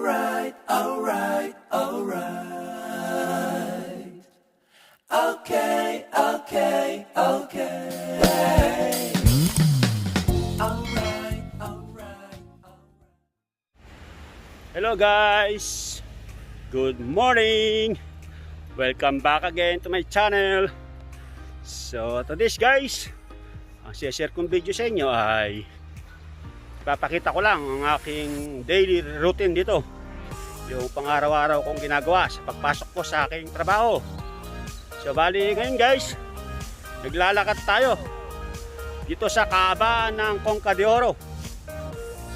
Alright, alright, alright. Okay, okay, okay. Alright, alright, alright. Hello guys! Good morning! Welcome back again to my channel. So today's guys, ang share kong video sa inyo ay papakita ko lang ang aking daily routine dito, yung pang-araw-araw kong ginagawa sa pagpasok ko sa aking trabaho. So bali ngayon guys, naglalakad tayo dito sa kahabaan ng Conca de Oro.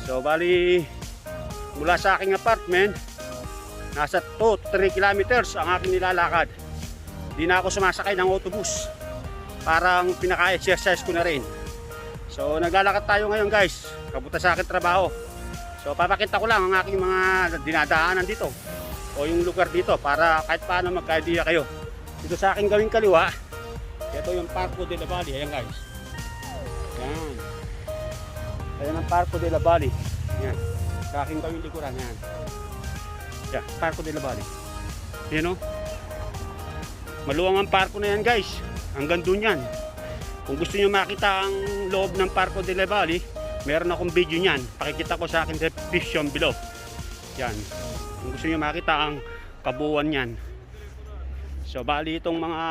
So bali mula sa aking apartment, nasa 2-3 kilometers ang aking nilalakad. Di na ako sumasakay ng autobus, parang pinaka-exercise ko na rin. So naglalakad tayo ngayon guys, kabuta sa aking trabaho. So papakita ko lang ang aking mga dinadaanan dito o yung lugar dito para kahit paano magka-idea kayo. Dito sa aking gawing kaliwa, ito yung Parco de la Valle. Ayan guys, yan, ayan ang Parco de la Valle. Yan, sa aking gawing likuran. Yan, yan, Parco de la Valle. Yan o, maluwang ang parko na yan guys, hanggang dun yan. Kung gusto nyo makita ang loob ng Parco de la Valle, meron akong video nyan, pakikita ko sa akin description below. Yan, kung gusto nyo makita ang kabuuan nyan. So bali itong mga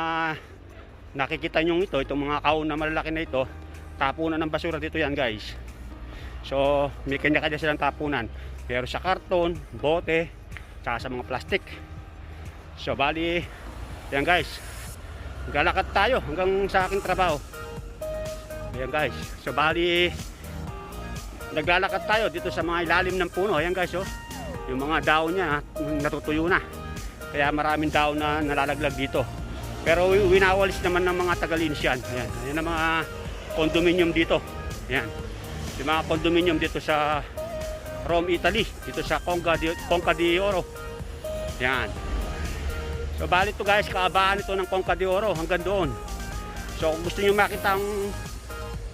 nakikita nyo ito, itong mga kaon na malalaki na ito, tapunan ng basura dito yan guys. So may kanya-kanya silang tapunan, pero sa karton, bote, tsaka sa mga plastic. So bali yan guys, galakad tayo hanggang sa aking trabaho. Ayan guys, so bali naglalakad tayo dito sa mga ilalim ng puno. Ayan guys, oh, yung mga daon niya natutuyo na, kaya maraming daon na nalalaglag dito, pero winawalis naman ng mga tagalinis yan. Ayan, ayan ang mga condominium dito. Ayan, yung mga condominium dito sa Rome, Italy, dito sa Conca de Oro. Ayan, so bali ito guys, kaabaan ito ng Conca de Oro hanggang doon. So kung gusto nyo makita ang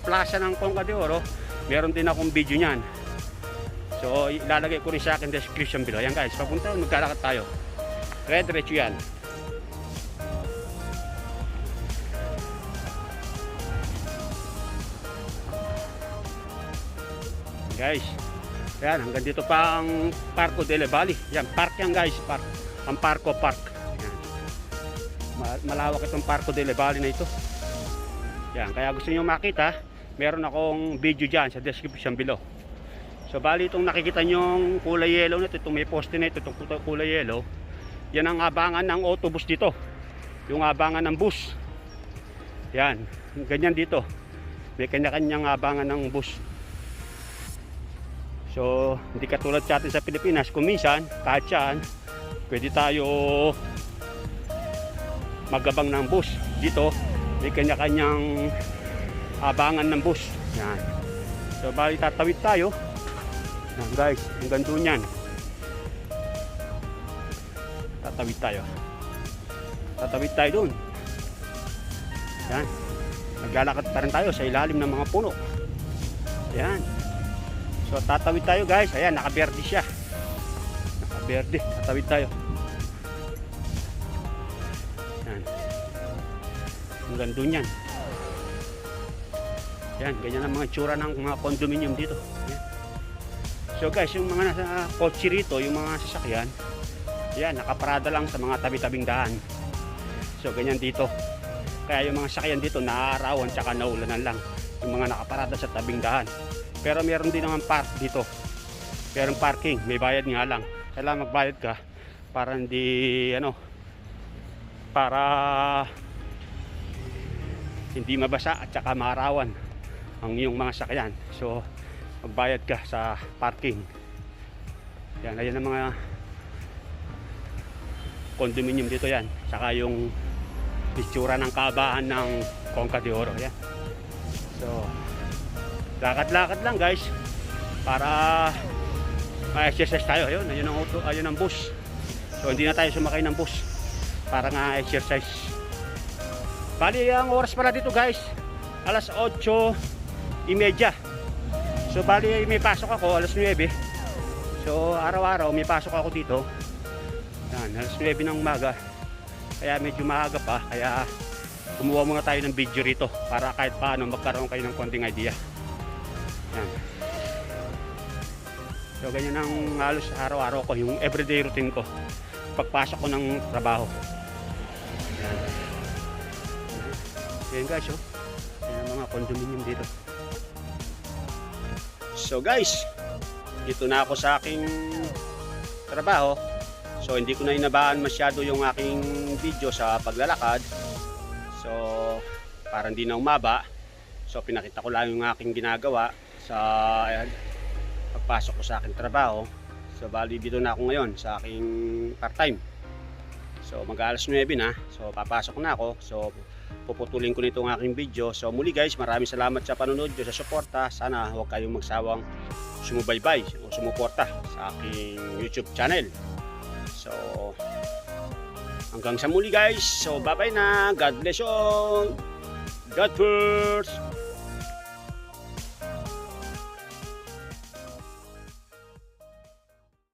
plaza ng Conca de Oro, meron din akong video nyan. So ilalagay ko rin sa akin description below. Ayan guys, papunta, maglalakad tayo. Diretso yan. Guys, yan, hanggang dito pa ang Parco de la Valle. Yan, park yan guys, park. Ang Parco Park. Yan. Malawak itong Parco de la Valle na ito. Yan, kaya gusto niyo makita, meron akong video dyan sa description below. So bali itong nakikita nyong kulay yellow na ito, itong may poste na ito, itong kulay yellow, yan ang abangan ng autobus dito, yung abangan ng bus. Yan, ganyan dito, may kanya-kanyang abangan ng bus. So hindi katulad sa atin sa Pilipinas, kung minsan kahit saan pwede tayo magabang ng bus. Dito may kanya-kanyang abangan ng bus. Yan. So bali tatawid tayo. Yan guys, hanggang doon yan. Tatawid tayo. Tatawid tayo doon. Yan. Naglalakad pa rin tayo sa ilalim ng mga puno. Yan. So tatawid tayo guys. Ayan, nakaberde siya. Nakaberde. Tatawid tayo. Yan. Hanggang doon yan. Yan, ganyan ang mga tsura ng mga condominium dito. Yan. So guys, yung mga nasa kotse rito, yung mga sasakyan, yan, nakaparada lang sa mga tabi-tabing daan. So ganyan dito. Kaya yung mga sasakyan dito naaarawan tsaka naulanan lang, yung mga nakaparada sa tabing daan. Pero meron din naman park dito. Merong parking, may bayad nga lang. Kailangan magbayad ka para hindi para hindi mabasa at tsaka maarawan ang iyong mga sakyan. So magbayad ka sa parking. Yan, ayan ang mga condominium dito yan. Saka yung itsura ng kahabaan ng Conca de Oro. Yan. So lakad-lakad lang guys para ma-exercise tayo. Ayun, ayun ang auto, ayun ang bus. So hindi na tayo sumakay ng bus para nga exercise. Bali ang oras pala dito guys, alas 8:30. So bali may pasok ako alas 9. So araw-araw may pasok ako dito. Yan, alas 9 ng umaga. Kaya medyo maaga pa. Kaya kumuha muna tayo ng video rito para kahit paano magkaroon kayo ng konting idea. Yan. So ganyan ang halos araw-araw ko, yung everyday routine ko pagpasok ko ng trabaho. Yan. Yan guys, oh. Yan ang mga condominium dito. So guys, dito na ako sa aking trabaho. So hindi ko na inabaan masyado yung aking video sa paglalakad. So para hindi na umaba. So pinakita ko lang yung aking ginagawa sa pagpasok ko sa aking trabaho. So bali dito na ako ngayon sa aking part-time. So mag-alas 9 na. So papasok na ako. So puputulin ko nito ang aking video. So muli guys, maraming salamat sa panonood nyo, sa suporta. Sana huwag kayong magsawang sumubaybay o sumuporta sa aking YouTube channel. So hanggang sa muli guys. So bye bye na. God bless you all. God first.